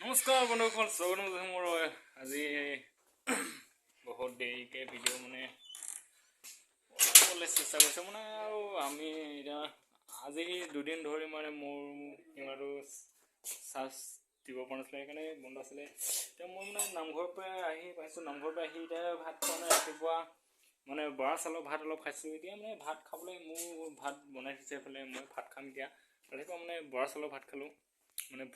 নমস্কাৰ বন্ধুসকল, স্বাগতম জনাইছোঁ মোৰ আজি বহুত দেৰিকৈ ভিডিঅ' বনাবলৈ চেষ্টা কৰিছোঁ আৰু আমি এতিয়া আজি দুদিন ধৰি মোৰ কেমেৰাটো চাৰ্জ দিব পৰা নাছিলে, সেইকাৰণে বন্ধ আছিলে। এতিয়া মই নামঘৰৰ পৰা আহি পাইছোঁ, নামঘৰৰ পৰা আহি এতিয়া ভাত খোৱা নাই। ৰাতিপুৱা বৰা চাউলৰ ভাত অলপ খাইছোঁ। এতিয়া ভাত খাবলৈ মোৰ ভাত বনাই থৈছে এইফালে, মই ভাত খাম এতিয়া। ৰাতিপুৱা বৰা চাউলৰ ভাত খালোঁ,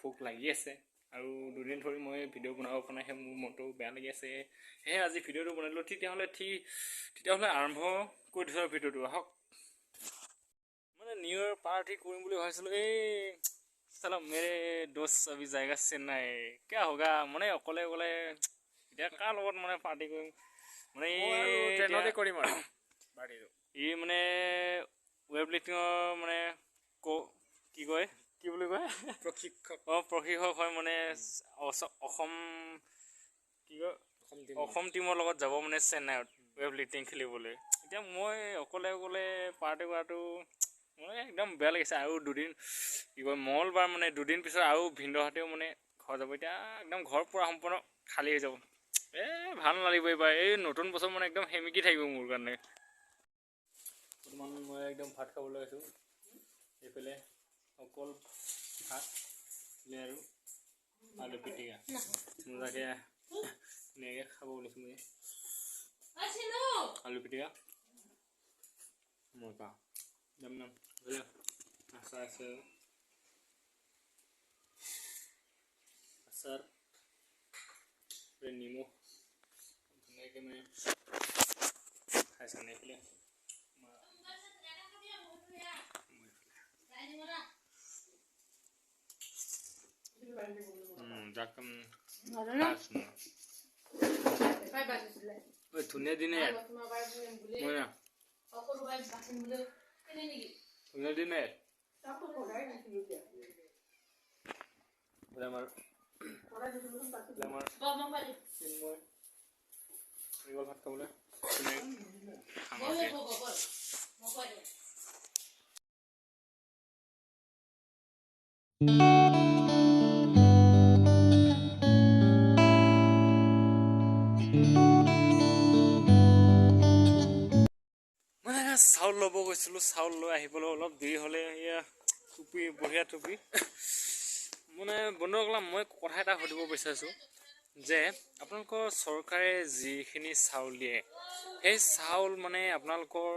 ভোক লাগি আছে আৰু দুদিন ধৰি মই ভিডিঅ' বনাব পৰা নাই, মোৰ মনটো বেয়া লাগি আছে। সেয়ে আজি ভিডিঅ'টো বনালোঁ। তেতিয়াহ'লে আৰম্ভ কৰি দিছোঁ ভিডিঅ'টো। আহক। নিউ ইয়েৰ পাৰ্টি কৰিম বুলি ভাবিছিলোঁ। চালা মেৰে দোস্ত অভি জায়গা চেন্নাই, কিয়া হোগা অকলে এতিয়া কাৰ লগত পাৰ্টি কৰিম ট্ৰেইনতে কৰিম আৰু পাৰ্টিটো। ৱেব লিফটিঙৰ কি কয়, কি বুলি কয়, প্ৰশিক্ষক হয়। অসম টীমৰ লগত যাব চেন্নাইত ৱেব লিফটিং খেলিবলৈ। এতিয়া মই অকলে পাৰ্টি কৰাটো একদম বেয়া লাগিছে। আৰু দুদিন মঙলবাৰ দুদিন পিছত আৰু ভিনদেউহঁতেও ঘৰ যাব। এতিয়া একদম ঘৰ পূৰা সম্পূৰ্ণ খালী হৈ যাব। ভাল নালাগিব এইবাৰ। এই নতুন বছৰ একদম সেমেকি থাকিব মোৰ কাৰণে। বৰ্তমান মই একদম ভাত খাবলৈ আছোঁ। এইফালে অকল ভাত আৰু আলু পিটিকা মজাকৈ ধুনীয়াকৈ খাব ওলাইছোঁ মই। আলু পিটিকা মজা আচাৰ আছে, আচাৰ নিমখ ধুনীয়াকৈ খাইছোঁ। এইফালে ধুনীয়া দিনে ধুনীয়া দিনে ভাত খাবলৈ চাউল ল'ব গৈছিলোঁ। চাউল লৈ আহিবলৈ অলপ দেৰি হ'লে। এয়া টুপি, বঢ়িয়া টুপি। বন্ধুসকল, মই কথা এটা সুধিব বিচাৰিছোঁ যে আপোনালোকৰ চৰকাৰে যিখিনি চাউল দিয়ে, সেই চাউল আপোনালোকৰ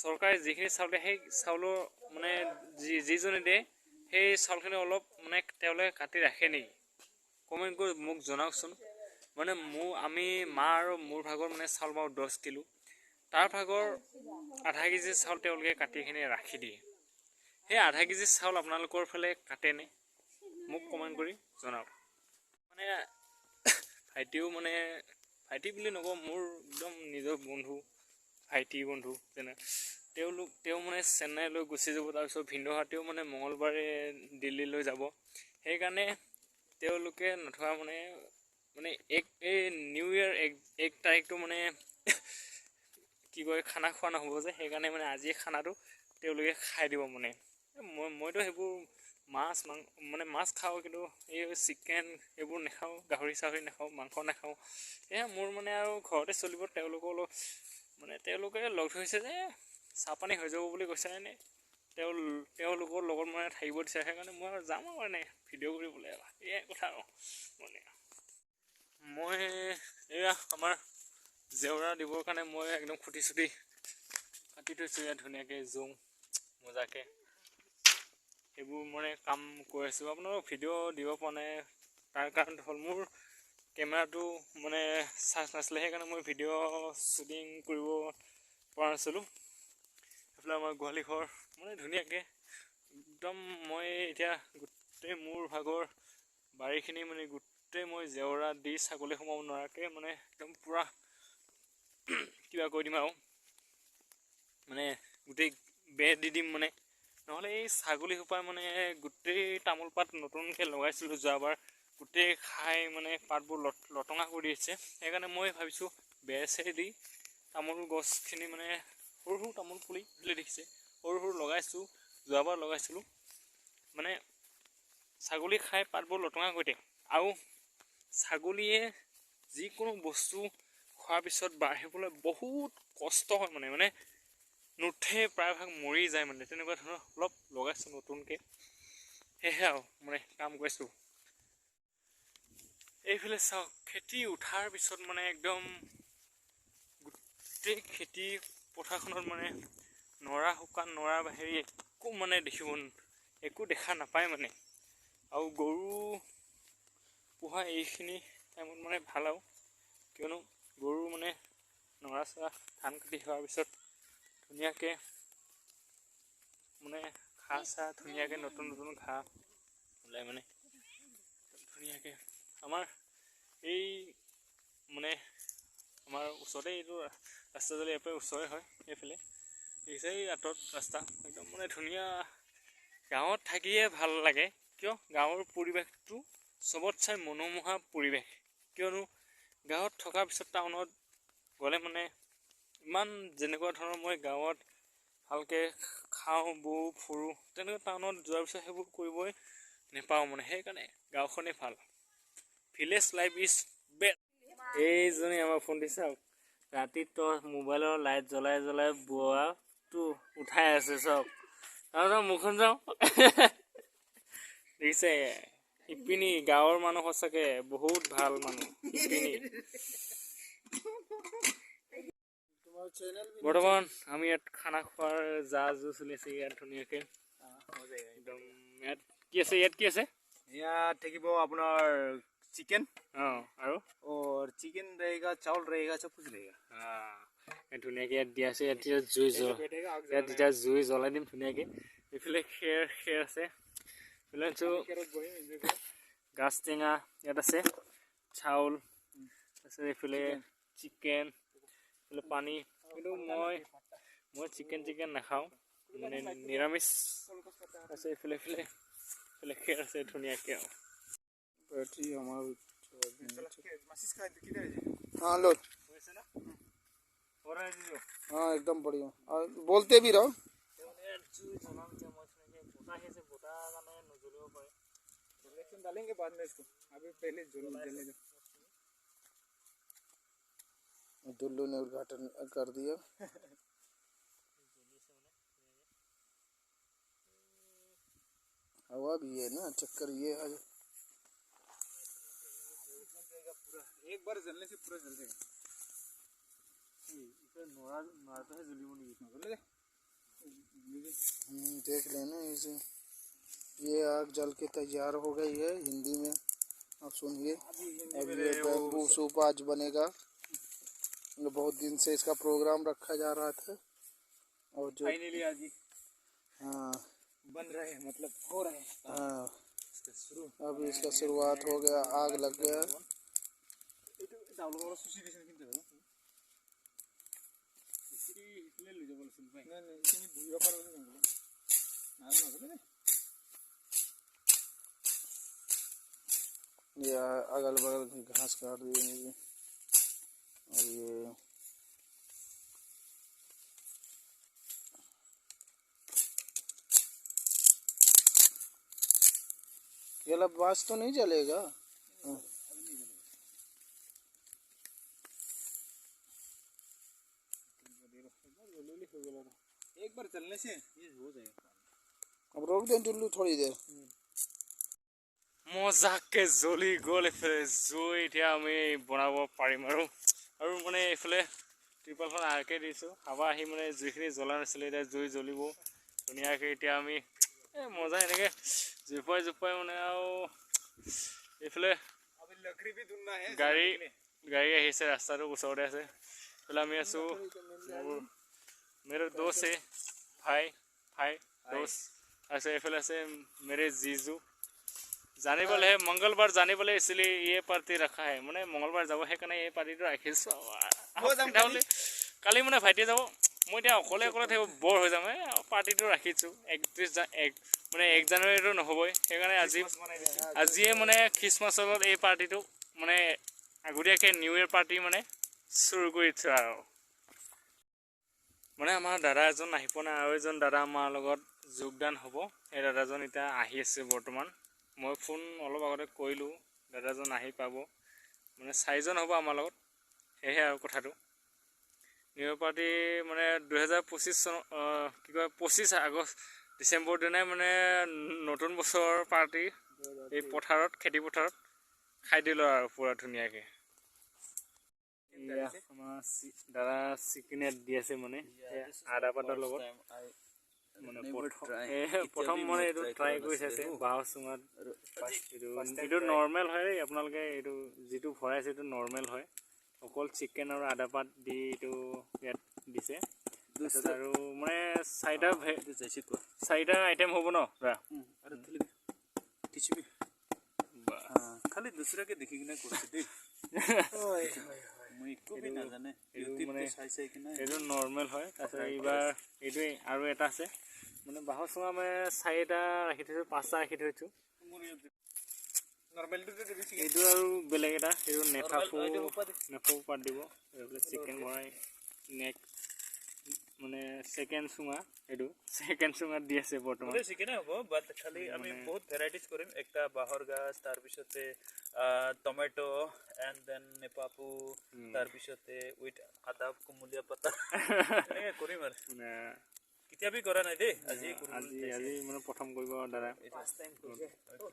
চৰকাৰে যিখিনি চাউল দিয়ে, সেই চাউলৰ যিজনে দিয়ে সেই চাউলখিনি অলপ তেওঁলোকে কাটি ৰাখে নেকি? কমেণ্ট কৰি মোক জনাওকচোন। আমি মা আৰু মোৰ ভাগৰ চাউল পাওঁ 10 কিলো। তাৰ ভাগৰ আধা কেজি চাউল তেওঁলোকে কাটিখিনি ৰাখি দিয়ে। সেই আধা কেজি চাউল আপোনালোকৰ ফালে কাটেনে? মোক কমেণ্ট কৰি জনাওক। ভাইটিও ভাইটি বুলি নকওঁ, মোৰ একদম নিজৰ বন্ধু, ভাইটি বন্ধু যেনে তেওঁ চেন্নাইলৈ গুচি যাব। তাৰপিছত ভিনদেউহঁতেও মঙলবাৰে দিল্লীলৈ যাব। সেইকাৰণে তেওঁলোকে নথোৱা এই নিউ ইয়েৰ 1 তাৰিখটো কি কয়, খানা খোৱা নহ'ব যে, সেইকাৰণে আজি খানাটো তেওঁলোকে খাই দিব। মইতো সেইবোৰ মাছ খাওঁ, কিন্তু এই চিকেন এইবোৰ নাখাওঁ, গাহৰি চাহৰি নাখাওঁ, মাংস নাখাওঁ। সেয়া মোৰ আৰু ঘৰতে চলিব। তেওঁলোকে লগ ধৰিছে যে চাহ পানী হৈ যাব বুলি কৈছে। তেওঁলোকৰ লগত থাকিব দিছে। সেইকাৰণে মই যাম আৰু ভিডিঅ' কৰিবলৈ। এয়াই কথা আৰু মই এয়া আমাৰ জেওৰা দিবৰ কাৰণে মই একদম খুটি চুটি কাটি থৈছোঁ। ইয়াত ধুনীয়াকৈ জোং মজাকৈ সেইবোৰ কাম কৰি আছোঁ। আপোনালোকক ভিডিঅ' দিব পৰা নাই, তাৰ কাৰণ হ'ল মোৰ কেমেৰাটো চাৰ্জ নাছিলে। সেইকাৰণে মই ভিডিঅ' শ্বুটিং কৰিব পৰা নাছিলোঁ। এইফালে আমাৰ গোহালি ঘৰ ধুনীয়াকৈ একদম মই এতিয়া গোটেই মোৰ ভাগৰ বাৰীখিনি গোটেই মই জেওৰা দি ছাগলী সোমাব নোৱাৰাকৈ একদম পূৰা কিবা কৰি দিম আৰু গোটেই বেৰ দি দিম। নহ'লে এই ছাগলী সোপাই গোটেই তামোল পাত নতুনকৈ লগাইছিলোঁ যোৱাবাৰ, গোটেই খাই পাতবোৰ লটঙা কৰি দিছে। সেইকাৰণে মই ভাবিছোঁ বেৰ চেৰ দি তামোল গছখিনি সৰু সৰু তামোল পুলি বুলি দেখিছে, সৰু সৰু লগাইছোঁ। যোৱাবাৰ লগাইছিলোঁ ছাগলী খাই পাতবোৰ লটঙা কৰি দিয়ে আৰু ছাগলীয়ে যিকোনো বস্তু খোৱাৰ পিছত বাঢ়িবলৈ বহুত কষ্ট হয় মানে নুঠে প্ৰায়ভাগ মৰি যায় মানে তেনেকুৱা ধৰণৰ অলপ লগাইছোঁ নতুনকৈ সেয়েহে আৰু মানে কাম কৰিছোঁ এইফালে চাওক খেতি উঠাৰ পিছত মানে একদম গোটেই খেতি পথাৰখনত মানে নৰা শুকান নৰা বাহিৰে একো মানে একো দেখা নাপায় মানে আৰু গৰু পোহা এইখিনি টাইমত মানে ভাল আৰু কিয়নো গৰু মানে নৰা চৰা ধান কাটি হোৱাৰ পিছত ধুনীয়াকৈ মানে ঘাঁহ চাহ ধুনীয়াকৈ নতুন নতুন ঘাঁহ ওলাই মানে ধুনীয়াকৈ আমাৰ এই মানে আমাৰ ওচৰতে এইটো ৰাস্তা যদি ইয়াৰ পৰা ওচৰে হয় এইফালে দেখিছে এই আঁতৰত ৰাস্তা একদম মানে ধুনীয়া গাঁৱত থাকিয়ে ভাল লাগে কিয় গাঁৱৰ পৰিৱেশটো চবত চাই মনোমোহা পৰিৱেশ কিয়নো গাঁৱত থকাৰ পিছত টাউনত গ'লে মানে ইমান যেনেকুৱা ধৰণৰ মই গাঁৱত ভালকৈ খাওঁ বওঁ ফুৰোঁ তেনেকৈ টাউনত যোৱাৰ পিছত সেইবোৰ কৰিবই নেপাওঁ মানে সেইকাৰণে গাঁওখনেই ভাল ভিলেজ লাইফ ইজ বেষ্ট এইজনী আমাৰ ফোন দিছে ৰাতি তই মোবাইলৰ লাইট জ্বলাই জ্বলাই বোৱাটো উঠাই আছে চব তাৰপিছত মুখখন যাওঁ দেখিছে ইপিনি গাঁৱৰ মানুহ সঁচাকে বহুত ভাল মানুহ ইপিনি বৰ্তমান আমি ইয়াত খানা খোৱাৰ জা চলি আছে ইয়াত ধুনীয়াকৈ একদম ইয়াত কি আছে यहाँ থাকিব আপোনাৰ चिकन और चिकन रहेगा चावल रहेगा सब कुछ रहेगा ধুনীয়াকৈ ইয়াত দিয়া আছে ইয়াত জুই ইয়াত এতিয়া জুই জ্বলাই দিম ধুনীয়াকৈ এইফালে খেৰ আছে এইফালে গাছ টেঙা ইয়াত আছে চাউল তাৰপিছত এইফালে চিকেন এইফালে পানী কিন্তু মই চিকেন নাখাওঁ মানে নিৰামিষ আছে এইফালে খেৰ আছে ধুনীয়াকৈ আৰু बैटरी हमारा हाँ लो हाँ एकदम बढ़िया और बोलते भी रहो डालेंगे बाद में इसको अभी पहले जलने दो दुल्लू ने उद्घाटन कर दिया हवा भी है ना चक्कर ये है एक बार जलने से पूरा जल जाएगा देख लेना इसे ये आग जल के तैयार हो गई है हिंदी में अब सुनिए अब ये बैम्बू सूप आज बनेगा बहुत दिन से इसका प्रोग्राम रखा जा रहा था और जो फाइनली आज हाँ बन रहे हैं मतलब हो रहे हैं हाँ अब इसका शुरुआत हो गया आग लग गया ये अगल बगल की घास काट दी और ये बास तो नहीं जलेगा एक बार चलने से ये हो जाएगा अब रोक दें टुल्लू थोड़ी देर মজাকে জ্বলি গ'ল এইফালে জুই এতিয়া আমি বনাব পাৰিম আৰু মানে এইফালে ত্ৰিপালখন আগে দিছোঁ হাৱা আহি মানে জুইখিনি জ্বলা নাছিলে এতিয়া জুই জ্বলিব ধুনীয়াকৈ এতিয়া আমি মজা এনেকৈ জোপাই মানে আৰু এইফালে গাড়ী আহিছে ৰাস্তাটো ওচৰতে আছে এইফালে আমি আছোঁ मेरे दोस्त है भाई दोस्त ऐसे এইফালে আছে मेरे जीजू जाने वाले है मंगलवार जाने वाले इसलिए ये पार्टी रखा है মানে মঙ্গলবাৰ যাব সেইকাৰণে এই পাৰ্টিটো ৰাখিছোঁ কালি মানে ভাইটিয়ে যাব মই এতিয়া অকলে থাকিব বৰ হৈ যাম পাৰ্টিটো ৰাখিছোঁ 1 জানুৱাৰীটো নহ'বই সেইকাৰণে আজিয়ে মানে খ্ৰীষ্টমাছৰ এই পাৰ্টিটো মানে আগতীয়াকৈ নিউ ইয়েৰ পাৰ্টি মানে চুৰু কৰিছোঁ আৰু মানে আমাৰ দাদা এজন আহি পোৱা নাই আৰু এজন দাদা আমাৰ লগত যোগদান হ'ব এই দাদাজন এতিয়া আহি আছে বৰ্তমান মই ফোন অলপ আগতে কৰিলোঁ, দাদাজন আহি পাব, মানে 4জন হ'ব আমাৰ লগত, সেয়েহে আৰু কথাটো। নিউ ইয়েৰ পাৰ্টি মানে 2025 চন 25 আগষ্ট ডিচেম্বৰ দিনাই মানে নতুন বছৰৰ পাৰ্টি এই পথাৰত, খেতি পথাৰত খাই দিলোঁ আৰু পূৰা ধুনীয়াকৈ। আমাৰ দাদা চিকেন দি আছে মানে আদা পাতৰ লগত, মানে প্ৰথম মানে এইটো ট্ৰাই কৰি চাইছে বাঁহৰ চুঙাত। এইটো নৰ্মেল হয় দেই, আপোনালোকে এইটো যিটো ভৰাইছে এইটো নৰ্মেল হয়, অকল চিকেন আৰু আদা পাত দি এইটো ইয়াত দিছে। তাৰপিছত আৰু মানে 4টা আইটেম হ'ব ন দাদা? খালি দুসৰাকে দেখি কিনে কৰিছে দেই। এইটো নৰ্মেল হয়। তাৰপিছত এইবাৰ এইটোৱে আৰু এটা আছে, মানে বাঁহৰ চুঙা মানে 4টা ৰাখি থৈছোঁ, 5টা ৰাখি থৈছোঁ। এইটো আৰু বেলেগ এটা, এইটো নেফাফু পাত দিব, চিকেন ভৰাই নেক্সট মানে ছেকেণ্ড চুঙা, এইটো ছেকেণ্ড চুঙাত দি আছে বৰ্তমান। চিকেনে হ'ব, বাট খালি আমি বহুত ভেৰাইটিজ কৰিম। একটা বাঁহৰ গাছ, তাৰপিছতে টমেটো এণ্ড দেন নেপাপু, তাৰপিছতে উইথ আদা কুমলীয়া পাতা এনেকৈ কৰিম আৰু। মানে কেতিয়াবি কৰা নাই দেই, আজি মানে প্ৰথম কৰিব দাদা।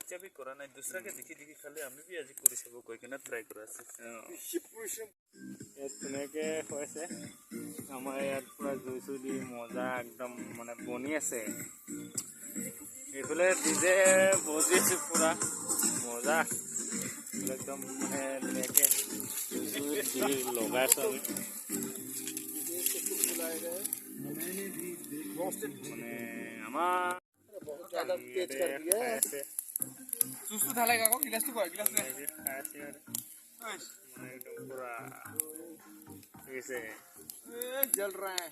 কেতিয়াবি কৰা নাই, দুসৰাকে দেখি দেখি খালি আমি বি আজি কৰি চাব কৈ কিনে ট্ৰাই কৰা আছে। ইয়াত ধুনীয়াকৈ হৈছে, আমাৰ ইয়াত পূৰা জুই চুই দি মজা একদম মানে বনি আছে। এইফালে ডিজে বজি আছে পূৰা মজা, একদম মানে ধুনীয়াকৈ জুই চুই দি লগাইছোঁ আমি। মানে আমাৰ तेज कर दिया খাই আছে, सुस्तू ढालेगा को गिलास तो খাই আছে মানে একদম পূৰা হৈছে। जल रहा है।